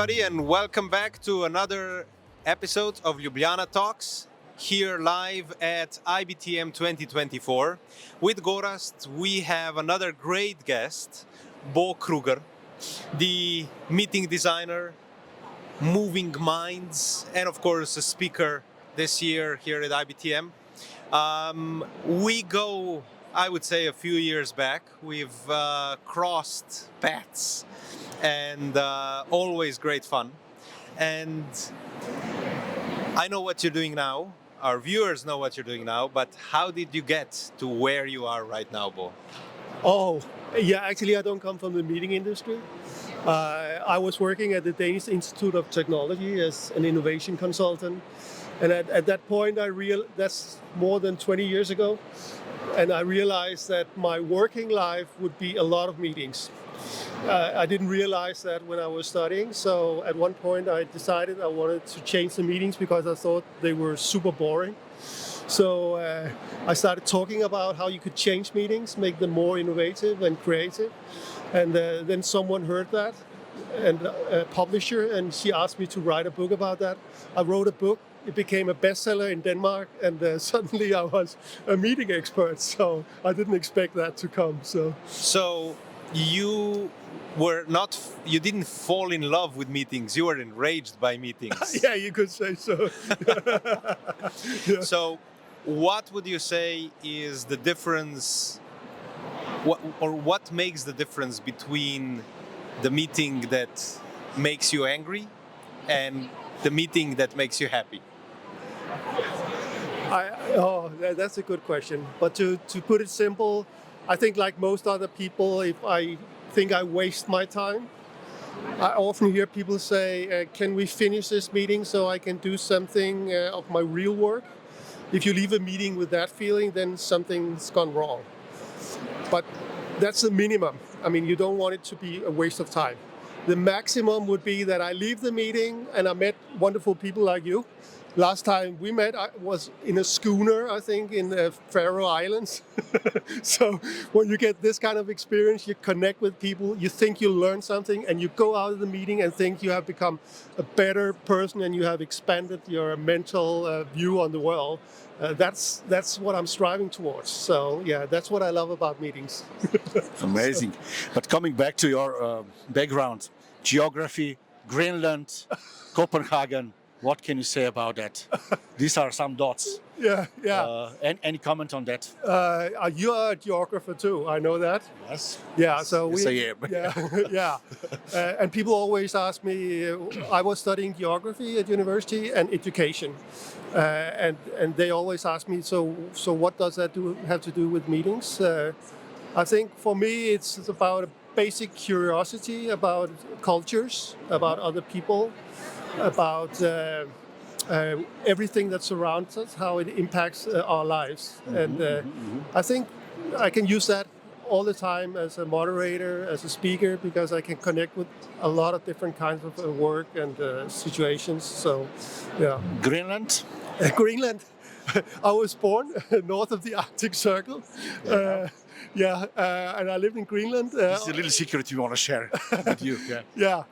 everybody, and welcome back to another episode of Ljubljana Talks, here live at IBTM 2024. With Gorazd, we have another great guest, Bo Krüger, the meeting designer, moving minds, and of course a speaker this year here at IBTM. We go, I would say, a few years back. We've crossed paths, and always great fun. And I know what you're doing now. Our viewers know what you're doing now, but how did you get to where you are right now, Bo? Oh, yeah, actually I don't come from the meeting industry. I was working at the Danish Institute of Technology as an innovation consultant. And at that point, that's more than 20 years ago. And I realized that my working life would be a lot of meetings. I didn't realize that when I was studying. So at one point I decided I wanted to change the meetings because I thought they were super boring. So I started talking about how you could change meetings, make them more innovative and creative. And then someone heard that, and a publisher, and she asked me to write a book about that. I wrote a book. It became a bestseller in Denmark, and suddenly I was a meeting expert. So I didn't expect that to come. So you didn't fall in love with meetings. You were enraged by meetings. Yeah, you could say so. Yeah. So what would you say is the difference, what makes the difference between the meeting that makes you angry and the meeting that makes you happy? That's a good question. But to put it simple, I think like most other people, if I think I waste my time, I often hear people say, can we finish this meeting so I can do something of my real work? If you leave a meeting with that feeling, then something's gone wrong. But that's the minimum. I mean, you don't want it to be a waste of time. The maximum would be that I leave the meeting and I met wonderful people like you. Last time we met, I was in a schooner, I think, in the Faroe Islands. So when you get this kind of experience, you connect with people, you think you learn something, and you go out of the meeting and think you have become a better person and you have expanded your mental view on the world. That's what I'm striving towards. So yeah, that's what I love about meetings. Amazing. But coming back to your background, geography, Greenland, Copenhagen, what can you say about that? These are some dots. Yeah. Any comment on that? You are a geographer too, I know that. Yes. Yeah, so yes, I am. Yeah. And people always ask me, I was studying geography at university and education. And they always ask me, so what does that have to do with meetings? I think for me it's about a basic curiosity about cultures, about other people, about everything that surrounds us, how it impacts our lives. And I think I can use that all the time as a moderator, as a speaker, because I can connect with a lot of different kinds of work and situations. So, yeah. Greenland? Greenland. I was born north of the Arctic Circle. And I lived in Greenland. This is a little secret you want to share with you. Yeah.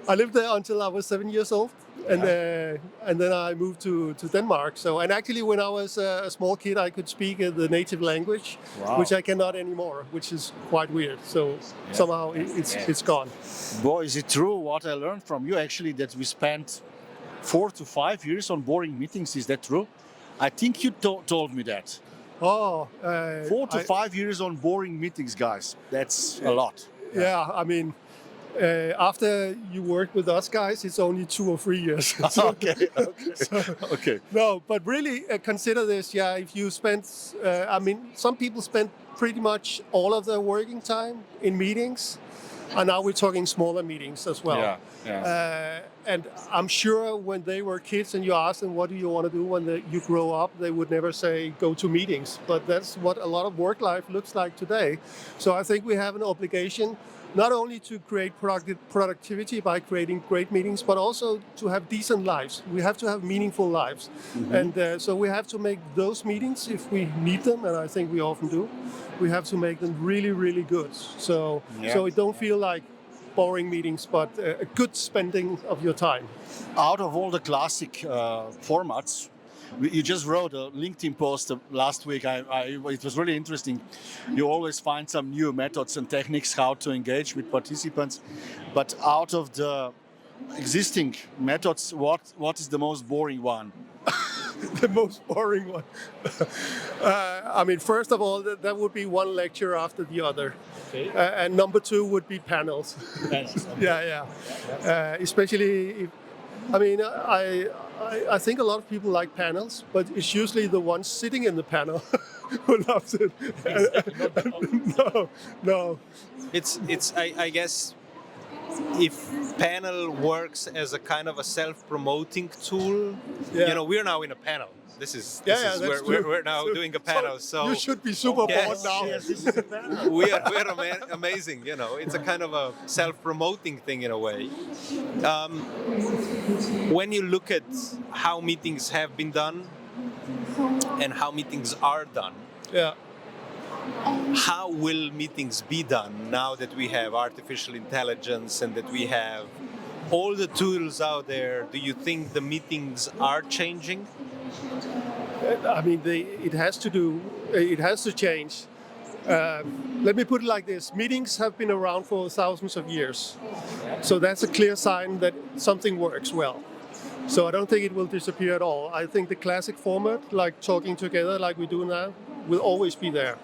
I lived there until I was 7 years old, and then I moved to Denmark. So, and actually, when I was a small kid, I could speak the native language, which I cannot anymore, which is quite weird. So somehow it's gone. Boy, is it true what I learned from you actually that we spent 4 to 5 years on boring meetings? Is that true? I think you told me that. 4 to 5 years on boring meetings, guys. That's a lot. Yeah, I mean. After you work with us guys, it's only 2 or 3 years. Okay. No, but really consider this. Yeah, if you spend, some people spend pretty much all of their working time in meetings, and now we're talking smaller meetings as well. Yeah. And I'm sure when they were kids and you asked them, what do you want to do when you grow up, they would never say go to meetings. But that's what a lot of work life looks like today. So I think we have an obligation not only to create productivity by creating great meetings, but also to have decent lives. We have to have meaningful lives. And so we have to make those meetings, if we need them, and I think we often do, we have to make them really, really good. So it don't feel like boring meetings, but a good spending of your time. Out of all the classic formats, you just wrote a LinkedIn post last week. It was really interesting. You always find some new methods and techniques how to engage with participants. But out of the existing methods, what is the most boring one? The most boring one. I mean, first of all, that would be one lecture after the other. Okay. And number two would be panels. Panels, okay. Yeah. Especially if, I mean, I think a lot of people like panels, but it's usually the ones sitting in the panel who loves it. No. I guess if panel works as a kind of a self-promoting tool, we're now in a panel. This is we're now doing a panel. So you should be super bored now. Yes, this is a panel. we're amazing. It's a kind of a self-promoting thing in a way. When you look at how meetings have been done and how meetings are done, how will meetings be done now that we have artificial intelligence and that we have all the tools out there? Do you think the meetings are changing? I mean, it has to change. Let me put it like this. Meetings have been around for thousands of years. So that's a clear sign that something works well. So I don't think it will disappear at all. I think the classic format, like talking together like we do now, will always be there.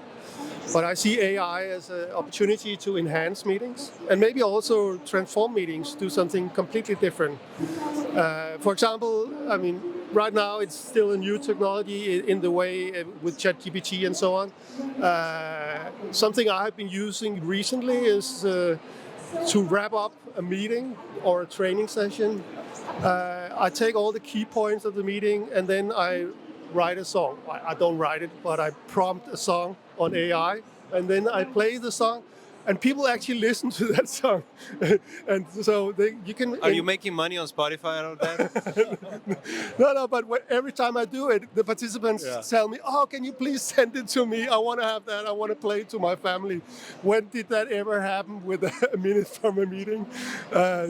But I see AI as an opportunity to enhance meetings and maybe also transform meetings, do something completely different. For example, I mean, right now it's still a new technology in the way with ChatGPT and so on. Something I have been using recently is to wrap up a meeting or a training session. I take all the key points of the meeting and then I write a song. I don't write it, but I prompt a song on AI, and then I play the song, and people actually listen to that song. And so you can. Are you making money on Spotify out of that? No, but every time I do it, the participants tell me, "Oh, can you please send it to me? I want to have that. I want to play it to my family." When did that ever happen with a minute from a meeting?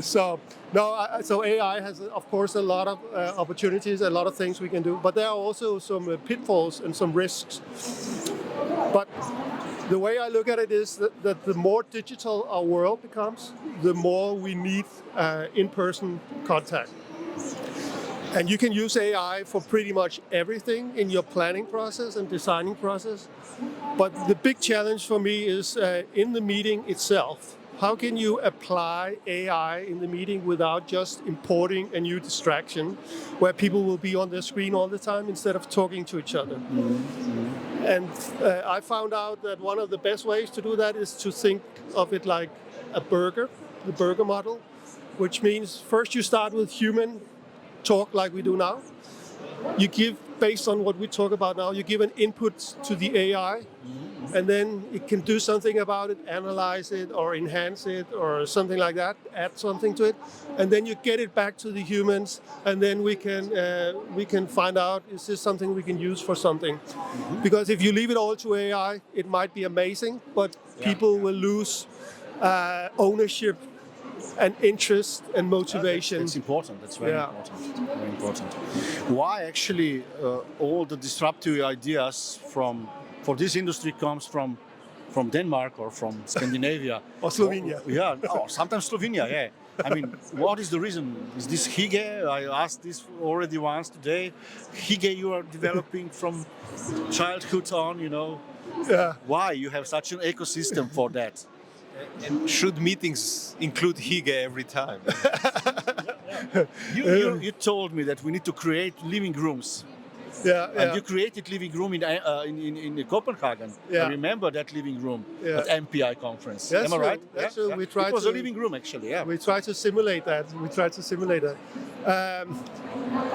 So AI has, of course, a lot of opportunities, a lot of things we can do, but there are also some pitfalls and some risks. But the way I look at it is that the more digital our world becomes, the more we need in-person contact. And you can use AI for pretty much everything in your planning process and designing process. But the big challenge for me is in the meeting itself. How can you apply AI in the meeting without just importing a new distraction where people will be on their screen all the time instead of talking to each other? Mm-hmm. And I found out that one of the best ways to do that is to think of it like a burger, the burger model, which means first you start with human talk like we do now. You give, based on what we talk about now, you give an input to the AI, and then it can do something about it, analyze it or enhance it or something like that, add something to it, and then you get it back to the humans, and then we can find out, is this something we can use for something? Mm-hmm. Because if you leave it all to AI, it might be amazing, but people will lose ownership and interest and motivation. That's important. That's very important. Very important. Why actually all the disruptive ideas for this industry comes from Denmark or from Scandinavia or Slovenia? Sometimes Slovenia. Yeah. I mean, what is the reason? Is this hygge? I asked this already once today. Hygge you are developing from childhood on, Yeah. Why you have such an ecosystem for that? And should meetings include hygge every time? You told me that we need to create living rooms. And you created living room in Copenhagen. I remember that living room at MPI conference. That's Am I right? That's true. It was a living room actually. Yeah. We tried to simulate that.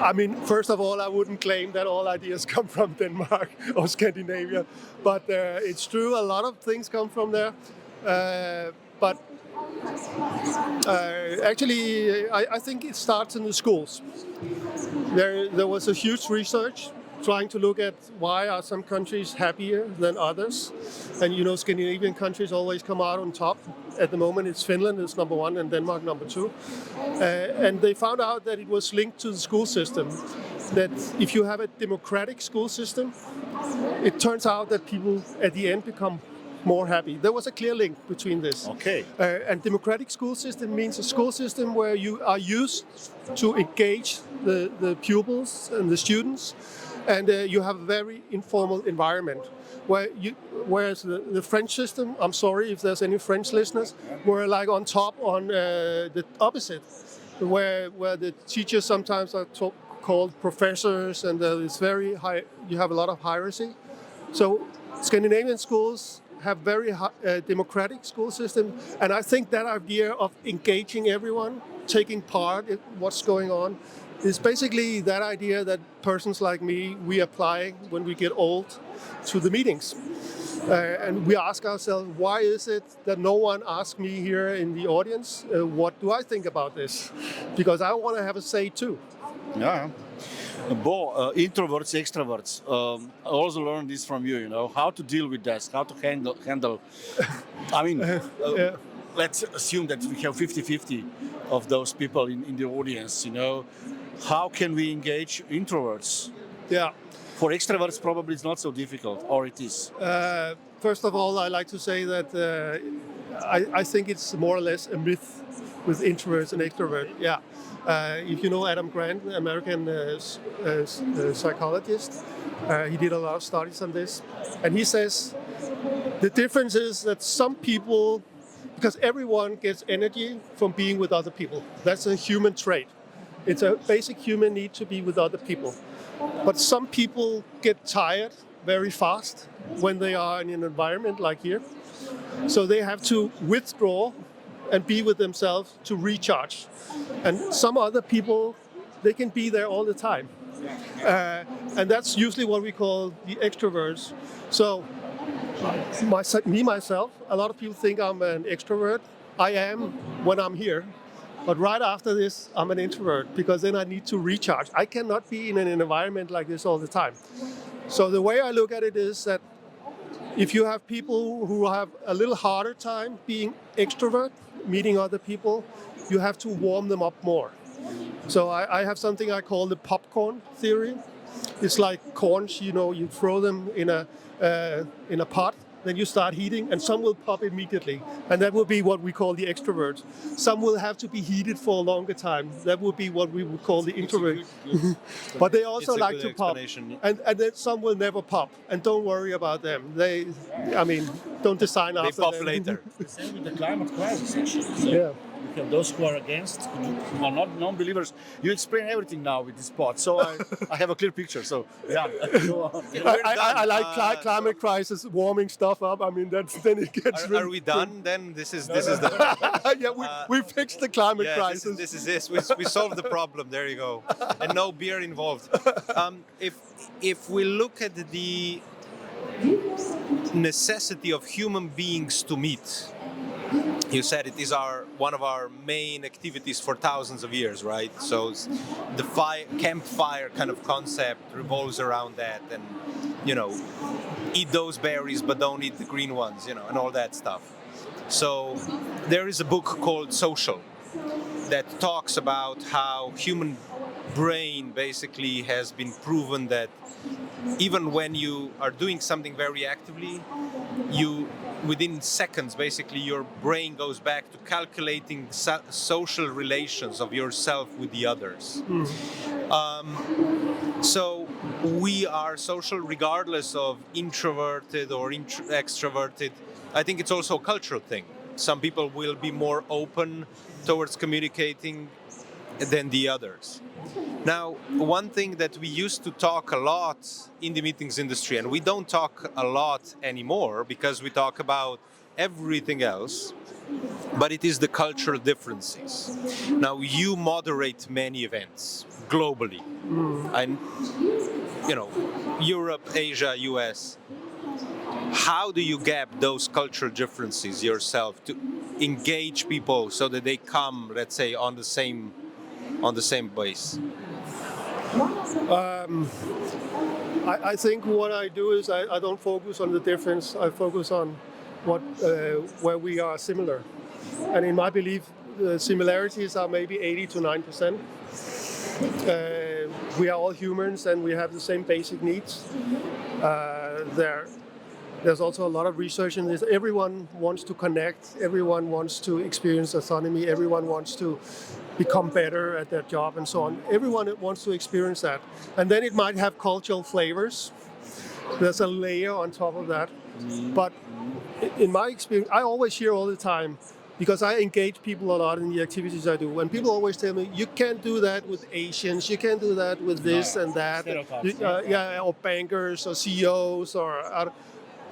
I mean, first of all, I wouldn't claim that all ideas come from Denmark or Scandinavia, but it's true. A lot of things come from there. But actually, I think it starts in the schools. There was a huge research trying to look at why are some countries happier than others. And Scandinavian countries always come out on top. At the moment, it's Finland is number one and Denmark number two. And they found out that it was linked to the school system. That if you have a democratic school system, it turns out that people at the end become more happy. There was a clear link between this. Okay. And democratic school system means a school system where you are used to engage the pupils and the students, and you have a very informal environment. Whereas the French system, I'm sorry if there's any French listeners, were like on top on the opposite, where the teachers sometimes are called professors, and it's very high. You have a lot of hierarchy. So Scandinavian schools have very democratic school system, and I think that idea of engaging everyone, taking part in what's going on, is basically that idea that persons like me, we apply when we get old to the meetings. And we ask ourselves, why is it that no one asks me here in the audience, what do I think about this? Because I want to have a say too. Yeah. Bo, introverts, extroverts. I also learned this from you. How to deal with that, how to handle. I mean, let's assume that we have 50-50 of those people in the audience. How can we engage introverts? Yeah. For extroverts, probably it's not so difficult, or it is. First of all, I like to say that I think it's more or less a myth with introverts and extroverts. Yeah. If you know Adam Grant, American psychologist, he did a lot of studies on this. And he says the difference is that some people, because everyone gets energy from being with other people. That's a human trait. It's a basic human need to be with other people. But some people get tired very fast when they are in an environment like here. So they have to withdraw and be with themselves to recharge. And some other people, they can be there all the time. And that's usually what we call the extroverts. So myself, a lot of people think I'm an extrovert. I am when I'm here. But right after this, I'm an introvert because then I need to recharge. I cannot be in an environment like this all the time. So the way I look at it is that if you have people who have a little harder time being extrovert, meeting other people, you have to warm them up more. So I have something I call the popcorn theory. It's like corns, you throw them in a pot, then you start heating, and some will pop immediately. And that will be what we call the extrovert. Some will have to be heated for a longer time. That would be what we would call the introvert. But they also like to pop. And then some will never pop. And don't worry about them. Don't design after them. They pop later. The same with the climate crisis, actually. So Yeah. You have those who are against, who are not non-believers. You explain everything now with this spot, so I have a clear picture. So yeah, go on. I like climate crisis, warming stuff up. Then it gets. Are we done? Then this is the. Yeah, we fixed the climate crisis. This is this. We solved the problem. There you go. And no beer involved. If we look at the necessity of human beings to meet. You said it is one of our main activities for thousands of years, right? So the campfire kind of concept revolves around that, and eat those berries but don't eat the green ones, and all that stuff. So there is a book called Social that talks about how human brain basically has been proven that even when you are doing something very actively, within seconds, basically, your brain goes back to calculating social relations of yourself with the others. So we are social regardless of introverted or extroverted. I think it's also a cultural thing. Some people will be more open towards communicating than the others. Now, one thing that we used to talk a lot in the meetings industry, and we don't talk a lot anymore because we talk about everything else, but it is the cultural differences. Now, you moderate many events globally. And, Europe, Asia, US. How do you gap those cultural differences yourself to engage people so that they come, let's say, on the same base? I think what I do is I don't focus on the difference. I focus on where we are similar. And in my belief, the similarities are maybe 80 to 9%. We are all humans and we have the same basic needs. There's also a lot of research in this. Everyone wants to connect. Everyone wants to experience autonomy. Everyone wants to become better at their job and so on. Everyone wants to experience that. And then it might have cultural flavors. There's a layer on top of that. But in my experience, I always hear all the time, because I engage people a lot in the activities I do. And people always tell me, you can't do that with Asians, you can't do that with this and that. Or bankers or CEOs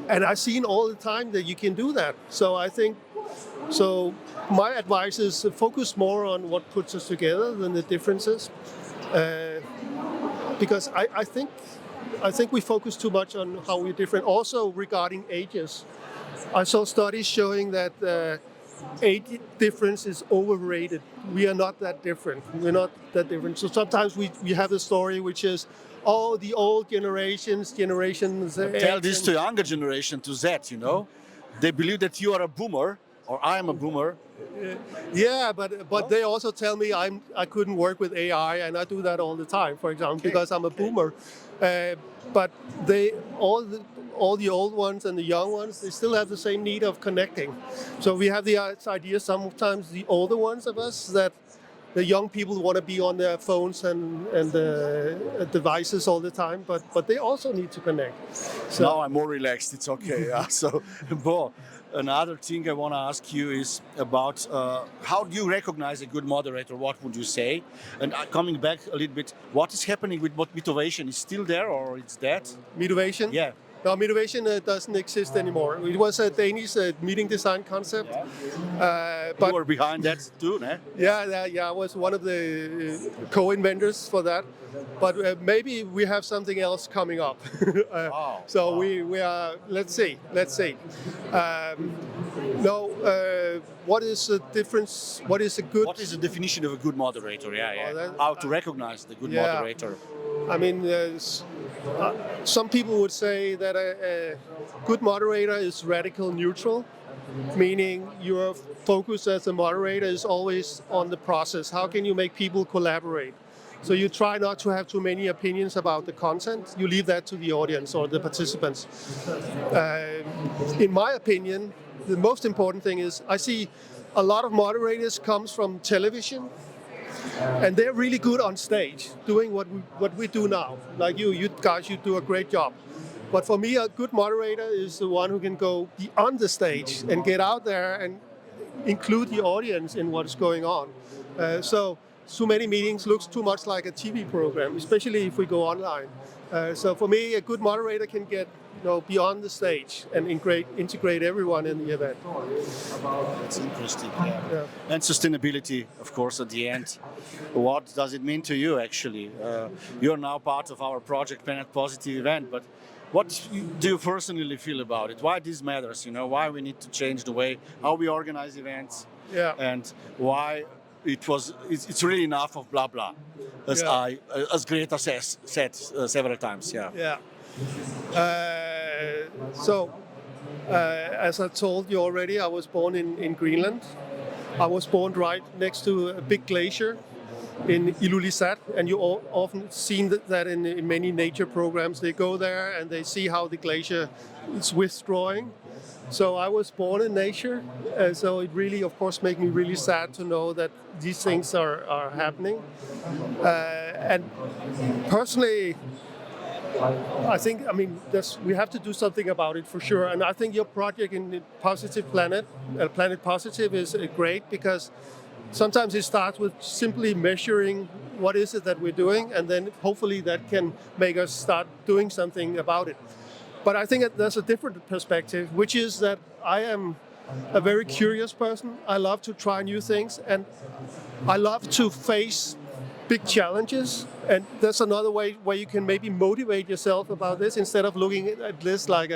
and I've seen all the time that you can do that. So I think, my advice is to focus more on what puts us together than the differences. Because I think we focus too much on how we're different. Also regarding ages, I saw studies showing that age difference is overrated. We are not that different. We're not that different. So sometimes we have the story which is, the old generations. Tell this to younger generation, to Z, They believe that you are a boomer, or I am a boomer. Yeah, but they also tell me I couldn't work with AI, and I do that all the time, for example, because I'm a boomer. But all the old ones and the young ones, they still have the same need of connecting. So we have the idea sometimes the older ones of us that the young people want to be on their phones and devices all the time, but they also need to connect. So now I'm more relaxed. It's okay. Yeah. So, Bo, another thing I want to ask you is about how do you recognize a good moderator? What would you say? And coming back a little bit, what is happening with Meetovation? Is still there or it's dead? Meetovation? Yeah. No, Meetovation doesn't exist anymore. It was a Danish meeting design concept. But you were behind that too, ne? Yeah. I was one of the co-inventors for that. But maybe we have something else coming up. We are. Let's see. What is the difference? What is the definition of a good moderator? How to recognize the good moderator? I mean, some people would say that a good moderator is radical neutral, meaning your focus as a moderator is always on the process. How can you make people collaborate? So you try not to have too many opinions about the content. You leave that to the audience or the participants. In my opinion, the most important thing is I see a lot of moderators comes from television. And they're really good on stage, doing what we do now. Like you guys, you do a great job. But for me, a good moderator is the one who can go beyond the stage and get out there and include the audience in what's going on. So many meetings looks too much like a TV program, especially if we go online. So for me, a good moderator can get beyond the stage and integrate everyone in the event. That's interesting. Yeah. And sustainability, of course, at the end. What does it mean to you, actually? You're now part of our Project Planet Positive event, but what do you personally feel about it? Why this matters? Why we need to change the way how we organize events, and why it's really enough of blah blah, as Greta said several times. As I told you already, I was born in Greenland. I was born right next to a big glacier in Ilulissat, and you often seen that in many nature programs. They go there and they see how the glacier is withdrawing. So I was born in nature, so it really, of course, made me really sad to know that these things are happening. And personally, I think, we have to do something about it for sure. And I think your project in Positive Planet, Planet Positive, is great because sometimes it starts with simply measuring what is it that we're doing, and then hopefully that can make us start doing something about it. But I think there's a different perspective, which is that I am a very curious person. I love to try new things, and I love to face big challenges, and that's another way where you can maybe motivate yourself about this instead of looking at this like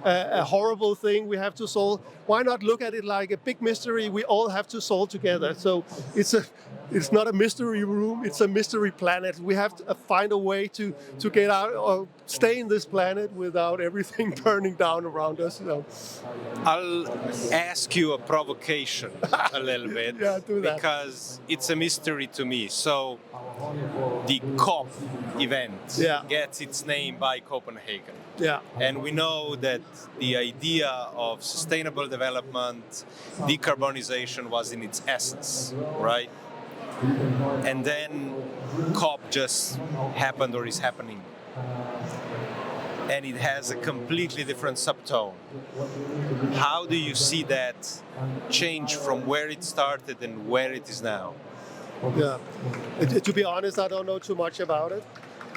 a horrible thing we have to solve. Why not look at it like a big mystery we all have to solve together? So it's not a mystery room, it's a mystery planet. We have to find a way to get out or stay in this planet without everything burning down around us. I'll ask you a provocation a little bit. Yeah, do that. Because it's a mystery to me. So the COP event gets its name by Copenhagen. Yeah. And we know that the idea of sustainable development, decarbonization was in its essence, right? And then COP just happened or is happening. And it has a completely different subtone. How do you see that change from where it started and where it is now? Yeah. To be honest, I don't know too much about it.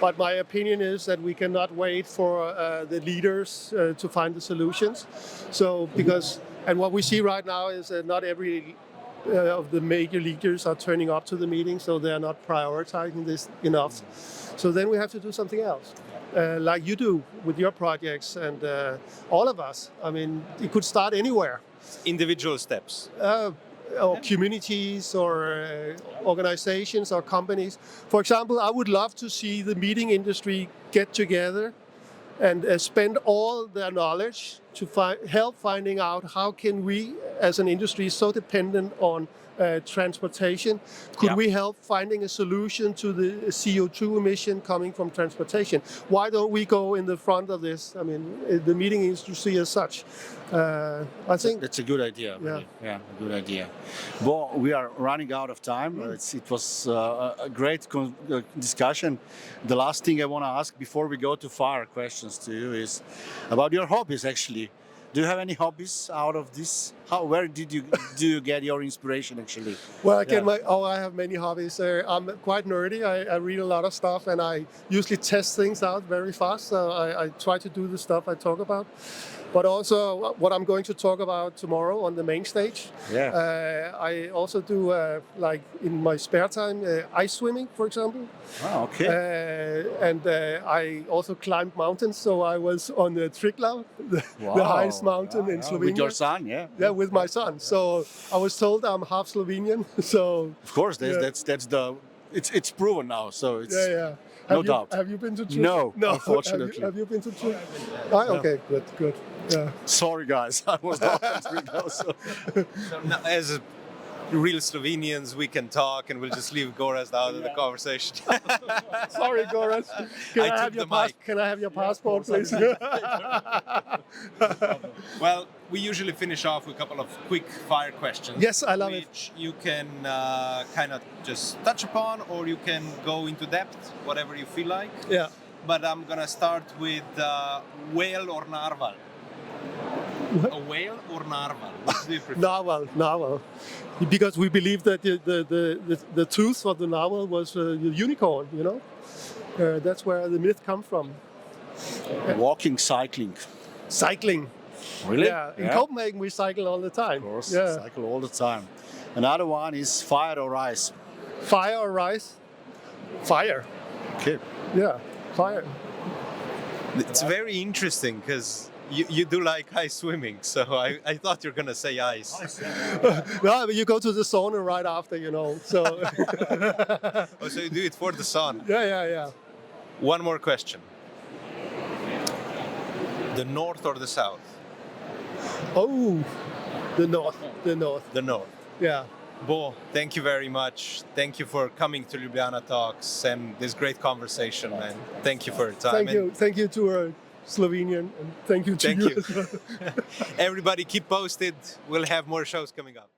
But my opinion is that we cannot wait for the leaders to find the solutions. And what we see right now is that not every of the major leaders are turning up to the meeting, so they're not prioritizing this enough. So then we have to do something else, like you do with your projects and all of us. I mean, it could start anywhere. Individual steps. Or communities or organizations or companies. For example, I would love to see the meeting industry get together and spend all their knowledge to help finding out how can we, as an industry so dependent on transportation, could we help finding a solution to the CO2 emission coming from transportation? Why don't we go in the front of this? I mean, the meeting industry as such. I think that's a good idea. Really. Yeah, a good idea. Bo, we are running out of time. It was a great discussion. The last thing I want to ask before we go to fire questions to you is about your hobbies. Actually, do you have any hobbies out of this? Where do you get your inspiration actually? Well, I have many hobbies. I'm quite nerdy. I read a lot of stuff, and I usually test things out very fast. So I try to do the stuff I talk about. But also what I'm going to talk about tomorrow on the main stage. Yeah. I also do, like in my spare time, ice swimming, for example. Oh, okay. And I also climbed mountains. So I was on the Triglav, the highest mountain in Slovenia. With your son, yeah? Yeah, with my son. So I was told I'm half Slovenian. So of course, it's proven now. So it's no doubt. Have you been to Triglav? No, unfortunately. Have you been to Triglav? Okay, good. Yeah. Sorry, guys, I was not on Triglav. So now, as real Slovenians, we can talk, and we'll just leave Gorazd out of the conversation. Sorry, Gorazd. Can I have your passport, please? Well, we usually finish off with a couple of quick fire questions. Yes, I love it. Which you can kind of just touch upon, or you can go into depth, whatever you feel like. Yeah. But I'm gonna start with whale or narwhal. What? A whale or narwhal? What do you prefer? Narwhal. Because we believe that the tooth of the narwhal was a unicorn, you know? That's where the myth comes from. Walking, cycling. Cycling. Really? Yeah. In Copenhagen, we cycle all the time. Of course, cycle all the time. Another one is fire or ice. Fire or ice? Fire. Okay. Yeah, fire. It's very interesting because you do like ice swimming, so I thought you were going to say ice. No, but you go to the sauna right after, you know. So. Oh, so you do it for the sun? Yeah. One more question. The north or the south? Oh, the north. The north. Yeah. Bo, thank you very much. Thank you for coming to Ljubljana Talks and this great conversation, man. Thank you for your time. Thank you to Slovenian, and thank you to you. Everybody keep posted. We'll have more shows coming up.